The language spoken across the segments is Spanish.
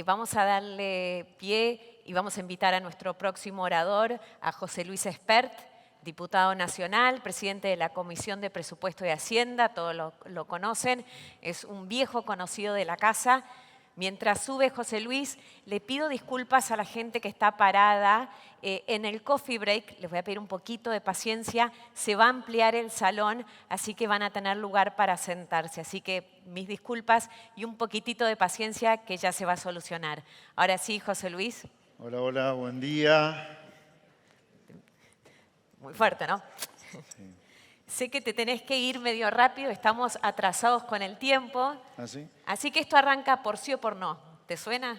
Vamos a darle pie y vamos a invitar a nuestro próximo orador, a José Luis Espert, diputado nacional, presidente de la Comisión de Presupuesto y Hacienda, todos lo conocen, es un viejo conocido de la casa. Mientras sube José Luis, le pido disculpas a la gente que está parada. En el coffee break, les voy a pedir un poquito de paciencia, se va a ampliar el salón, así que van a tener lugar para sentarse. Así que mis disculpas y un poquitito de paciencia que ya se va a solucionar. Ahora sí, José Luis. Hola, hola, buen día. Muy fuerte, ¿no? Sí. Sé que te tenés que ir medio rápido, estamos atrasados con el tiempo. ¿Ah, sí? Así que esto arranca por sí o por no. ¿Te suena?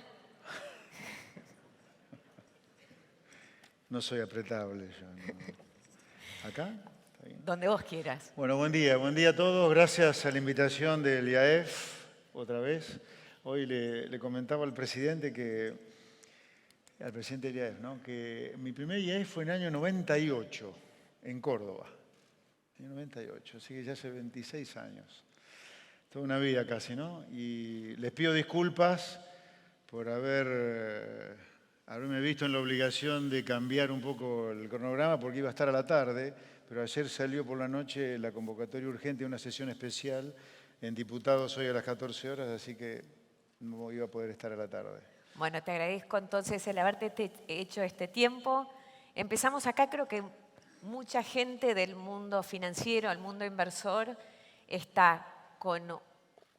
No soy apretable yo. No. ¿Acá? ¿Está bien? Donde vos quieras. Bueno, buen día a todos. Gracias a la invitación del IAEF, otra vez. Hoy le comentaba al presidente del IAEF, ¿no? Que mi primer IAEF fue en el año 98, en Córdoba. En 98, así que ya hace 26 años. Toda una vida casi, ¿no? Y les pido disculpas por haberme visto en la obligación de cambiar un poco el cronograma porque iba a estar a la tarde, pero ayer salió por la noche la convocatoria urgente a una sesión especial en diputados hoy a las 14 horas, así que no iba a poder estar a la tarde. Bueno, te agradezco entonces el haberte hecho este tiempo. Empezamos acá, creo que mucha gente del mundo financiero, el mundo inversor, está con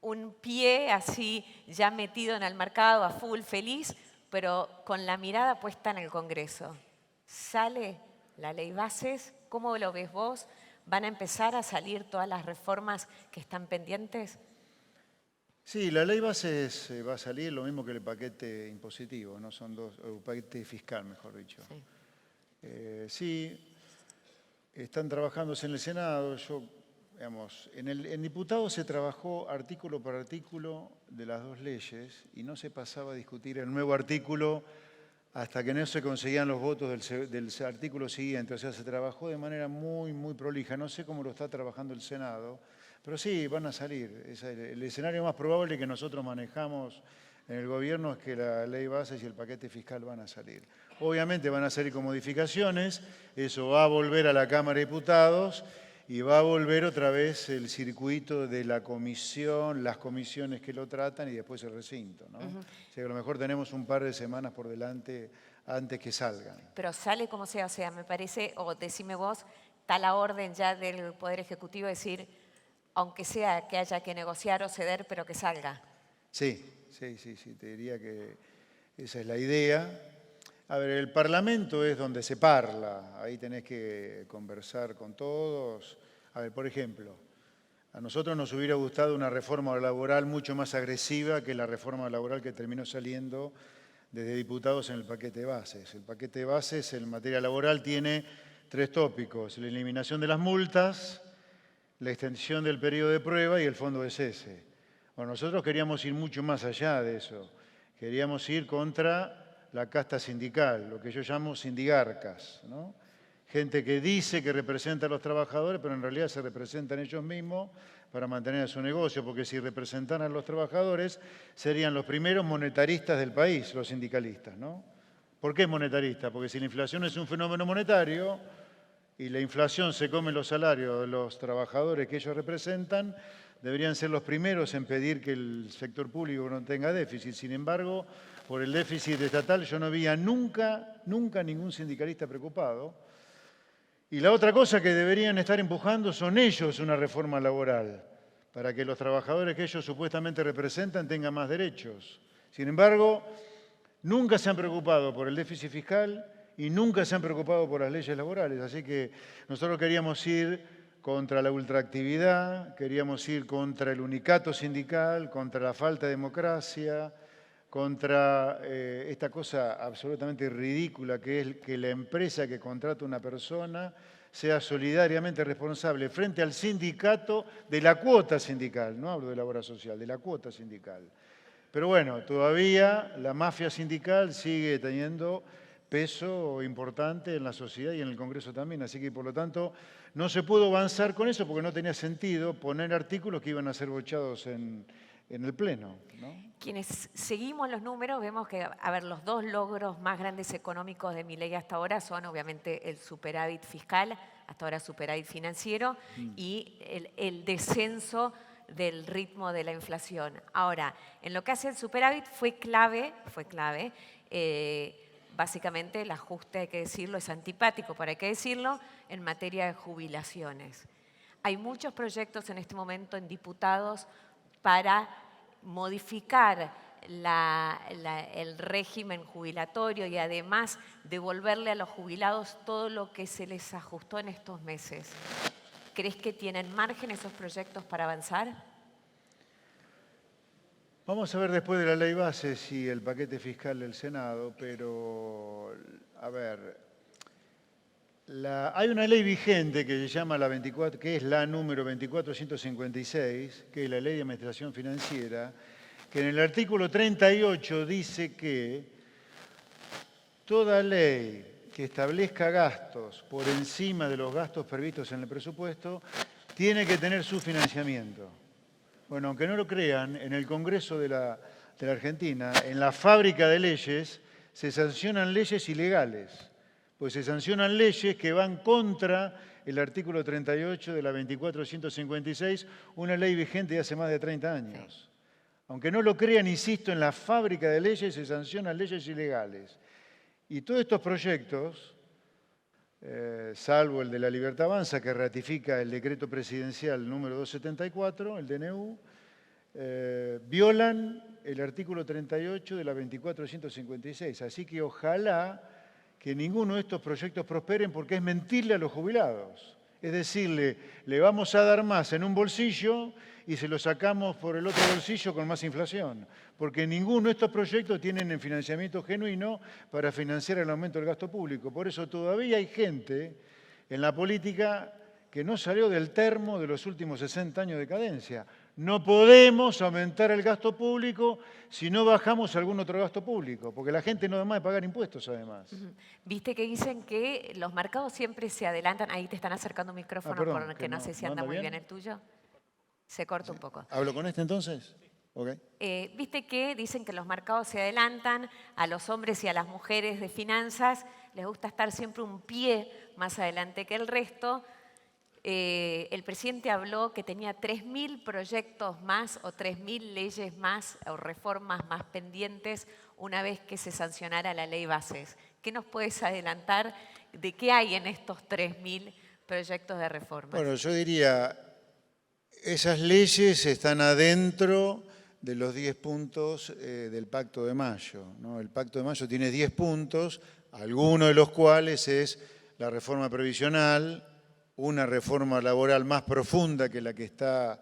un pie así ya metido en el mercado, a full, feliz, pero con la mirada puesta en el Congreso. ¿Sale la ley bases? ¿Cómo lo ves vos? ¿Van a empezar a salir todas las reformas que están pendientes? Sí, la ley bases va a salir lo mismo que el paquete impositivo, ¿no? Son dos, o paquete fiscal, mejor dicho. Sí. Sí, están trabajándose en el Senado. En diputados se trabajó artículo por artículo de las dos leyes y no se pasaba a discutir el nuevo artículo hasta que no se conseguían los votos del artículo siguiente. O sea, se trabajó de manera muy prolija. No sé cómo lo está trabajando el Senado, pero sí, van a salir. El escenario más probable que nosotros manejamos en el gobierno es que la ley bases y el paquete fiscal van a salir. Obviamente van a salir con modificaciones, eso va a volver a la Cámara de Diputados y va a volver otra vez el circuito de la comisión, las comisiones que lo tratan y después el recinto, ¿no? O sea que a lo mejor tenemos un par de semanas por delante antes que salgan. Pero sale como sea, o sea, me parece, o decime vos, está la orden ya del Poder Ejecutivo decir, aunque sea que haya que negociar o ceder, pero que salga. Sí, te diría que esa es la idea. A ver, el Parlamento es donde se parla, ahí tenés que conversar con todos. A ver, por ejemplo, a nosotros nos hubiera gustado una reforma laboral mucho más agresiva que la reforma laboral que terminó saliendo desde diputados en el paquete de bases. El paquete de bases en materia laboral tiene 3 tópicos: la eliminación de las multas, la extensión del periodo de prueba y el fondo de cese. Bueno, nosotros queríamos ir mucho más allá de eso. Queríamos ir contra la casta sindical, lo que yo llamo sindigarcas, ¿no? Gente que dice que representa a los trabajadores, pero en realidad se representan ellos mismos para mantener su negocio, porque si representaran a los trabajadores, serían los primeros monetaristas del país, los sindicalistas, ¿no? ¿Por qué monetaristas? Porque si la inflación es un fenómeno monetario y la inflación se come los salarios de los trabajadores que ellos representan, deberían ser los primeros en pedir que el sector público no tenga déficit. Sin embargo, por el déficit estatal yo no veía nunca ningún sindicalista preocupado. Y la otra cosa que deberían estar empujando son ellos una reforma laboral, para que los trabajadores que ellos supuestamente representan tengan más derechos. Sin embargo, nunca se han preocupado por el déficit fiscal y nunca se han preocupado por las leyes laborales. Así que nosotros queríamos ir contra la ultraactividad, queríamos ir contra el unicato sindical, contra la falta de democracia, contra esta cosa absolutamente ridícula que es que la empresa que contrata a una persona sea solidariamente responsable frente al sindicato de la cuota sindical. No hablo de la obra social, de la cuota sindical. Pero bueno, todavía la mafia sindical sigue teniendo peso importante en la sociedad y en el Congreso también. Así que, por lo tanto, no se pudo avanzar con eso porque no tenía sentido poner artículos que iban a ser bochados en en el Pleno, ¿no? Quienes seguimos los números vemos que, a ver, los dos logros más grandes económicos de Milei hasta ahora son obviamente el superávit fiscal, hasta ahora superávit financiero, y el descenso del ritmo de la inflación. Ahora, en lo que hace el superávit fue clave, básicamente el ajuste, hay que decirlo, es antipático, pero hay que decirlo, en materia de jubilaciones. Hay muchos proyectos en este momento en diputados para modificar el régimen jubilatorio y además devolverle a los jubilados todo lo que se les ajustó en estos meses. ¿Crees que tienen margen esos proyectos para avanzar? Vamos a ver después de la ley base si el paquete fiscal del Senado, pero, a ver, hay una ley vigente que se llama que es la número 24156, que es la Ley de Administración Financiera, que en el artículo 38 dice que toda ley que establezca gastos por encima de los gastos previstos en el presupuesto tiene que tener su financiamiento. Bueno, aunque no lo crean, en el Congreso de la Argentina, en la fábrica de leyes, se sancionan leyes ilegales, pues se sancionan leyes que van contra el artículo 38 de la 24156, una ley vigente de hace más de 30 años. Aunque no lo crean, insisto, en la fábrica de leyes se sancionan leyes ilegales. Y todos estos proyectos, salvo el de la Libertad Avanza, que ratifica el decreto presidencial número 274, el DNU, violan el artículo 38 de la 24156. Así que ojalá que ninguno de estos proyectos prosperen, porque es mentirle a los jubilados. Es decirle, le vamos a dar más en un bolsillo y se lo sacamos por el otro bolsillo con más inflación. Porque ninguno de estos proyectos tienen el financiamiento genuino para financiar el aumento del gasto público. Por eso todavía hay gente en la política que no salió del termo de los últimos 60 años de cadencia. No podemos aumentar el gasto público si no bajamos algún otro gasto público, porque la gente no da más de pagar impuestos además. Viste que dicen que los mercados siempre se adelantan. Ahí te están acercando un micrófono, perdón, porque no sé si anda muy bien el tuyo. Se corta un poco. ¿Hablo con este entonces? Okay. Viste que dicen que los mercados se adelantan, a los hombres y a las mujeres de finanzas les gusta estar siempre un pie más adelante que el resto. El presidente habló que tenía 3.000 proyectos más o 3.000 leyes más o reformas más pendientes una vez que se sancionara la ley bases. ¿Qué nos puedes adelantar de qué hay en estos 3.000 proyectos de reforma? Bueno, yo diría, esas leyes están adentro de los 10 puntos del Pacto de Mayo, ¿no? El Pacto de Mayo tiene 10 puntos, algunos de los cuales es la reforma previsional, una reforma laboral más profunda que la que está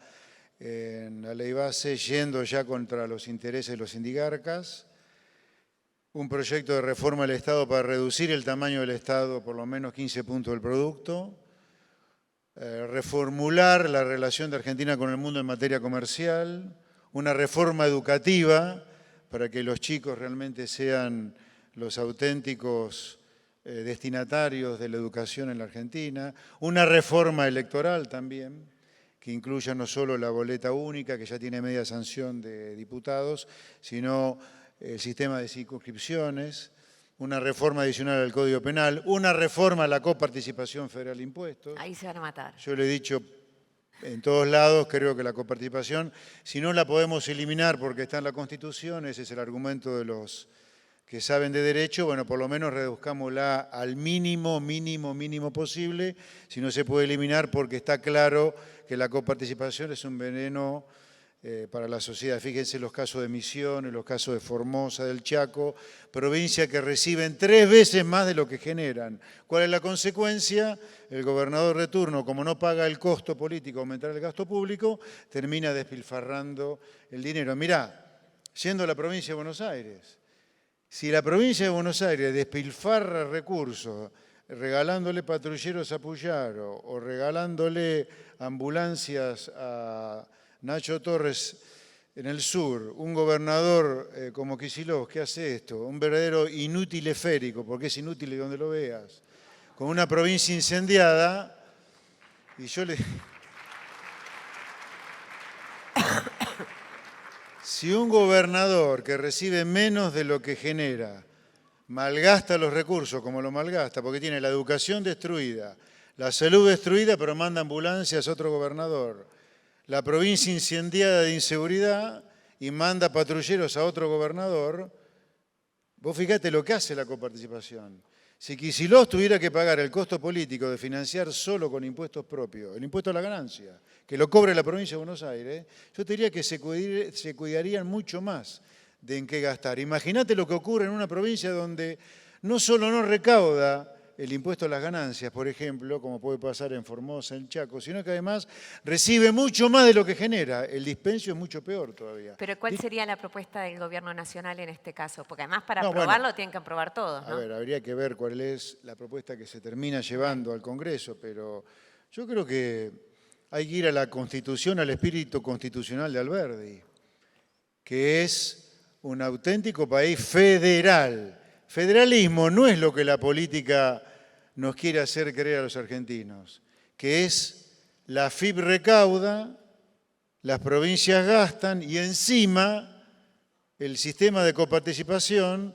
en la ley base, yendo ya contra los intereses de los sindigarcas, un proyecto de reforma del Estado para reducir el tamaño del Estado por lo menos 15 puntos del producto, reformular la relación de Argentina con el mundo en materia comercial, una reforma educativa para que los chicos realmente sean los auténticos destinatarios de la educación en la Argentina, una reforma electoral también, que incluya no solo la boleta única, que ya tiene media sanción de diputados, sino el sistema de circunscripciones, una reforma adicional al Código Penal, una reforma a la coparticipación federal de impuestos. Ahí se van a matar. Yo le he dicho en todos lados, creo que la coparticipación, si no la podemos eliminar porque está en la Constitución, ese es el argumento de los que saben de derecho, bueno, por lo menos reduzcámosla al mínimo posible, si no se puede eliminar porque está claro que la coparticipación es un veneno para la sociedad. Fíjense los casos de Misiones, los casos de Formosa, del Chaco, provincias que reciben 3 veces más de lo que generan. ¿Cuál es la consecuencia? El gobernador de turno, como no paga el costo político, aumentar el gasto público, termina despilfarrando el dinero. Mirá, yendo a la provincia de Buenos Aires, si la provincia de Buenos Aires despilfarra recursos, regalándole patrulleros a Puyaro o regalándole ambulancias a Nacho Torres en el sur, un gobernador como Kicillof, ¿qué hace esto? Un verdadero inútil esférico, porque es inútil de donde lo veas, con una provincia incendiada, y yo le... Si un gobernador que recibe menos de lo que genera malgasta los recursos como lo malgasta, porque tiene la educación destruida, la salud destruida, pero manda ambulancias a otro gobernador, la provincia incendiada de inseguridad y manda patrulleros a otro gobernador, vos fíjate lo que hace la coparticipación. Si Kicillof tuviera que pagar el costo político de financiar solo con impuestos propios, el impuesto a la ganancia, que lo cobre la provincia de Buenos Aires, yo te diría que se cuidarían mucho más de en qué gastar. Imagínate lo que ocurre en una provincia donde no solo no recauda el impuesto a las ganancias, por ejemplo, como puede pasar en Formosa, en Chaco, sino que además recibe mucho más de lo que genera. El dispendio es mucho peor todavía. Pero ¿cuál sería la propuesta del Gobierno Nacional en este caso? Porque además para No, aprobarlo bueno, tienen que aprobar todos, ¿no? A ver, habría que ver cuál es la propuesta que se termina llevando al Congreso, pero yo creo que hay que ir a la Constitución, al espíritu constitucional de Alberdi, que es un auténtico país federal. Federalismo no es lo que la política nos quiere hacer creer a los argentinos, que es la AFIP recauda, las provincias gastan y encima el sistema de coparticipación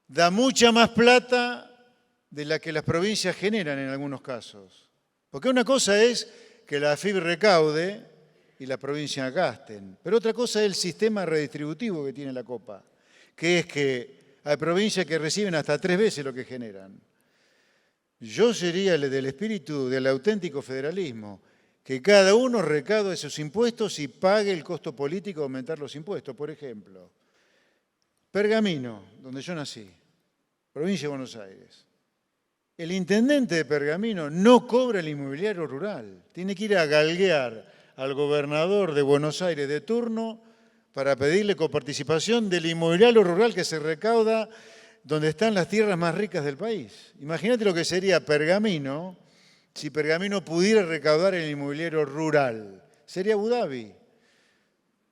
da mucha más plata de la que las provincias generan en algunos casos. Porque una cosa es que la AFIP recaude y las provincias gasten, pero otra cosa es el sistema redistributivo que tiene la Copa, que es que hay provincias que reciben hasta 3 veces lo que generan. Yo sería del espíritu del auténtico federalismo, que cada uno recaude sus impuestos y pague el costo político de aumentar los impuestos. Por ejemplo, Pergamino, donde yo nací, provincia de Buenos Aires. El intendente de Pergamino no cobra el inmobiliario rural. Tiene que ir a galguear al gobernador de Buenos Aires de turno para pedirle coparticipación del inmobiliario rural que se recauda donde están las tierras más ricas del país. Imagínate lo que sería Pergamino si Pergamino pudiera recaudar el inmobiliario rural. Sería Abu Dhabi.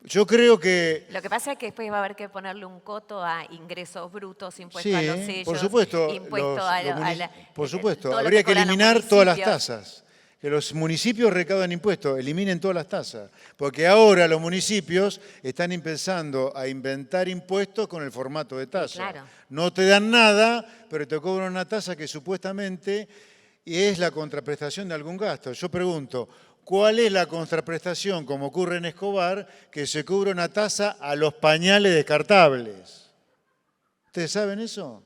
Yo creo que... Lo que pasa es que después va a haber que ponerle un coto a ingresos brutos, impuestos a los sellos, por supuesto, impuesto por supuesto, todo lo habría que cobran los eliminar todas las municipios. tasas. Que los municipios recaudan impuestos, eliminen todas las tasas. Porque ahora los municipios están empezando a inventar impuestos con el formato de tasa. Claro. No te dan nada, pero te cobran una tasa que supuestamente es la contraprestación de algún gasto. Yo pregunto, ¿cuál es la contraprestación, como ocurre en Escobar, que se cubre una tasa a los pañales descartables? ¿Ustedes saben eso?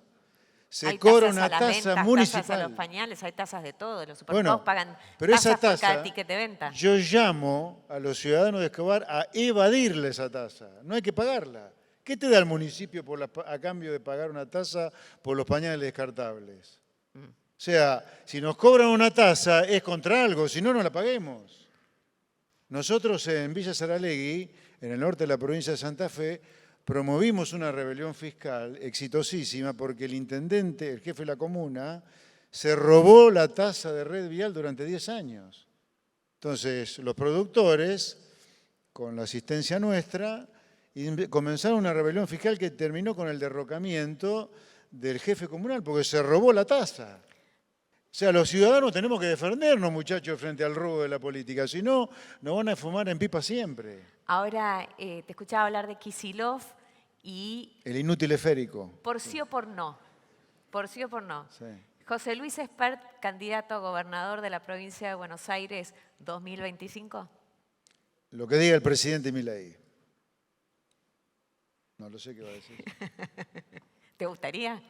Se cobra una tasa municipal. Hay tasas a los pañales, hay tasas de todo. Los Bueno, supermercados pagan pero esa tasas por cada tasa, ticket de venta. yo llamo a los ciudadanos de Escobar a evadirle esa tasa. No hay que pagarla. ¿Qué te da el municipio a cambio de pagar una tasa por los pañales descartables? O sea, si nos cobran una tasa es contra algo, si no, no la paguemos. Nosotros en Villa Saralegui, en el norte de la provincia de Santa Fe, promovimos una rebelión fiscal exitosísima porque el intendente, el jefe de la comuna, se robó la tasa de red vial durante 10 años. Entonces, los productores, con la asistencia nuestra, comenzaron una rebelión fiscal que terminó con el derrocamiento del jefe comunal porque se robó la tasa. O sea, los ciudadanos tenemos que defendernos, muchachos, frente al robo de la política. Si no, nos van a fumar en pipa siempre. Ahora, te escuchaba hablar de Kicillof y... El inútil esférico. Por sí o por no. Por sí o por no. Sí. José Luis Espert, candidato a gobernador de la provincia de Buenos Aires 2025. Lo que diga el presidente Milei. No lo sé qué va a decir. ¿Te gustaría?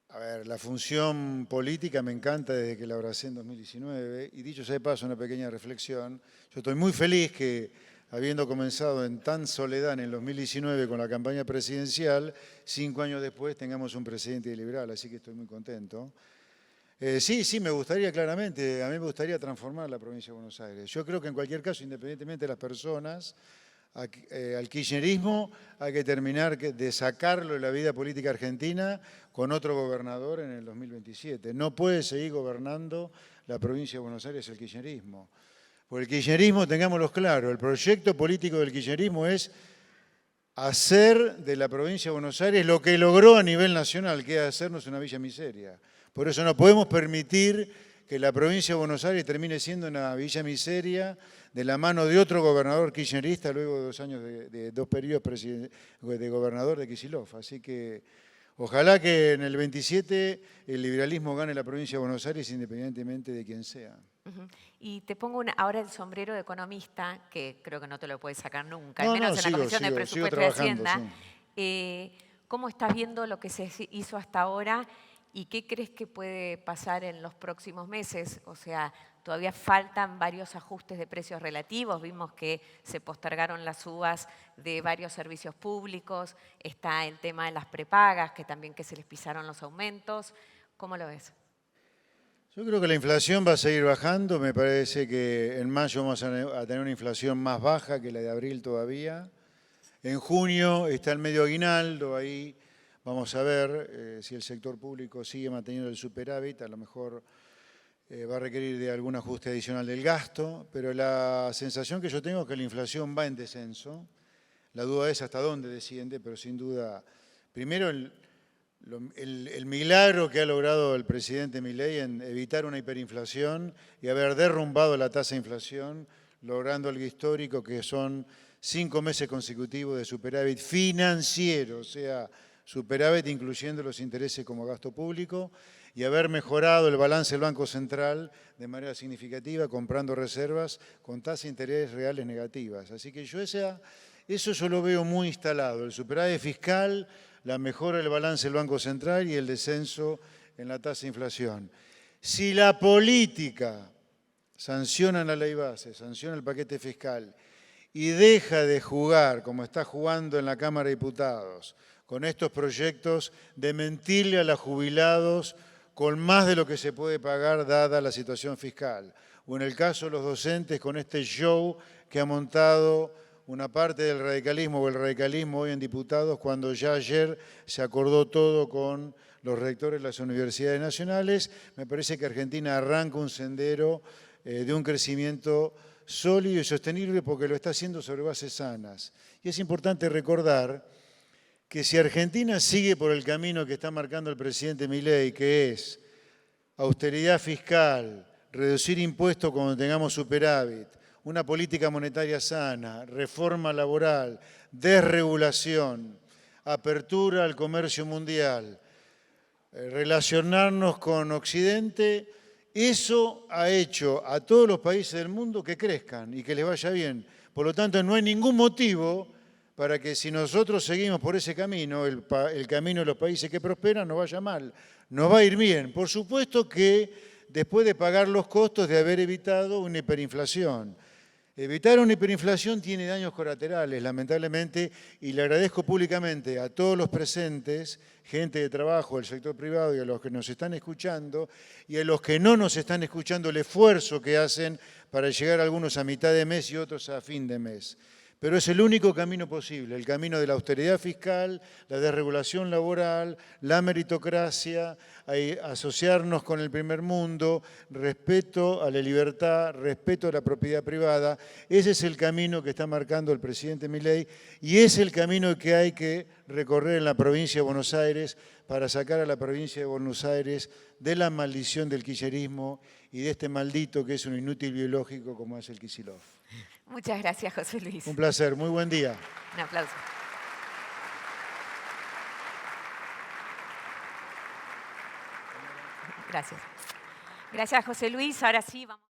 A ver, la función política me encanta desde que la abracé en 2019 y dicho sea de paso, una pequeña reflexión. Yo estoy muy feliz que, habiendo comenzado en tan soledad en el 2019 con la campaña presidencial, 5 años después tengamos un presidente liberal, así que estoy muy contento. Sí, me gustaría claramente, a mí me gustaría transformar la provincia de Buenos Aires. Yo creo que en cualquier caso, independientemente de las personas, al kirchnerismo hay que terminar de sacarlo de la vida política argentina con otro gobernador en el 2027. No puede seguir gobernando la provincia de Buenos Aires el kirchnerismo. Por el kirchnerismo, tengámoslo claro, el proyecto político del kirchnerismo es hacer de la provincia de Buenos Aires lo que logró a nivel nacional, que es hacernos una villa miseria. Por eso no podemos permitir que la provincia de Buenos Aires termine siendo una villa miseria de la mano de otro gobernador kirchnerista luego de 2 años de 2 periodos de gobernador de Kicillof. Así que ojalá que en el 27 el liberalismo gane la provincia de Buenos Aires independientemente de quién sea. Y te pongo ahora el sombrero de economista, que creo que no te lo puedes sacar nunca, No, al menos no, en la Comisión de Presupuesto y Hacienda. Sí. ¿Cómo estás viendo lo que se hizo hasta ahora y qué crees que puede pasar en los próximos meses? O sea, todavía faltan varios ajustes de precios relativos. Vimos que se postergaron las subas de varios servicios públicos. Está el tema de las prepagas, que también que se les pisaron los aumentos. ¿Cómo lo ves? Yo creo que la inflación va a seguir bajando. Me parece que en mayo vamos a tener una inflación más baja que la de abril todavía. En junio está el medio aguinaldo, ahí vamos a ver si el sector público sigue manteniendo el superávit, a lo mejor va a requerir de algún ajuste adicional del gasto, pero la sensación que yo tengo es que la inflación va en descenso. La duda es hasta dónde desciende, pero sin duda, primero el milagro que ha logrado el presidente Milei en evitar una hiperinflación y haber derrumbado la tasa de inflación, logrando algo histórico que son 5 meses consecutivos de superávit financiero, o sea, superávit incluyendo los intereses como gasto público, y haber mejorado el balance del Banco Central de manera significativa, comprando reservas con tasas de interés reales negativas. Así que eso yo lo veo muy instalado, el superávit fiscal, la mejora del balance del Banco Central y el descenso en la tasa de inflación. Si la política sanciona la ley base, sanciona el paquete fiscal y deja de jugar, como está jugando en la Cámara de Diputados, con estos proyectos de mentirle a los jubilados con más de lo que se puede pagar dada la situación fiscal, o en el caso de los docentes con este show que ha montado una parte del radicalismo o el radicalismo hoy en diputados, cuando ya ayer se acordó todo con los rectores de las universidades nacionales, me parece que Argentina arranca un sendero de un crecimiento sólido y sostenible porque lo está haciendo sobre bases sanas. Y es importante recordar que si Argentina sigue por el camino que está marcando el presidente Milei, que es austeridad fiscal, reducir impuestos cuando tengamos superávit, una política monetaria sana, reforma laboral, desregulación, apertura al comercio mundial, relacionarnos con Occidente, eso ha hecho a todos los países del mundo que crezcan y que les vaya bien. Por lo tanto, no hay ningún motivo para que si nosotros seguimos por ese camino, el camino de los países que prosperan, nos vaya mal. Nos va a ir bien. Por supuesto que después de pagar los costos de haber evitado una hiperinflación. Evitar una hiperinflación tiene daños colaterales, lamentablemente, y le agradezco públicamente a todos los presentes, gente de trabajo del sector privado y a los que nos están escuchando, y a los que no nos están escuchando el esfuerzo que hacen para llegar algunos a mitad de mes y otros a fin de mes. Pero es el único camino posible, el camino de la austeridad fiscal, la desregulación laboral, la meritocracia, asociarnos con el primer mundo, respeto a la libertad, respeto a la propiedad privada. Ese es el camino que está marcando el presidente Milei y es el camino que hay que recorrer en la provincia de Buenos Aires para sacar a la provincia de Buenos Aires de la maldición del kirchnerismo y de este maldito que es un inútil biológico como es el Kicillof. Muchas gracias, José Luis. Un placer, muy buen día. Un aplauso. Gracias. Gracias, José Luis. Ahora sí, vamos.